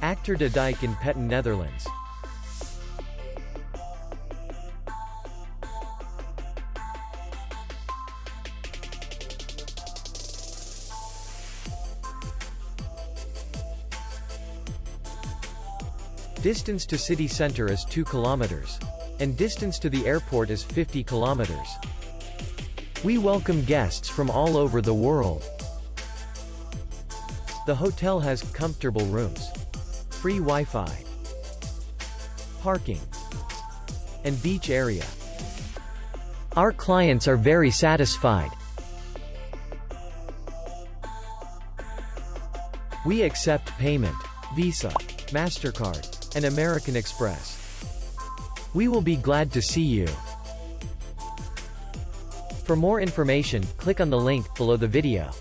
Achter de Dijk in Petten, Netherlands. Distance to city center is 2 kilometers. And distance to the airport is 50 kilometers. We welcome guests from all over the world. The hotel has comfortable rooms, free Wi-Fi, parking, and beach area. Our clients are very satisfied. We accept payment, Visa, MasterCard, and American Express. We will be glad to see you. For more information, click on the link below the video.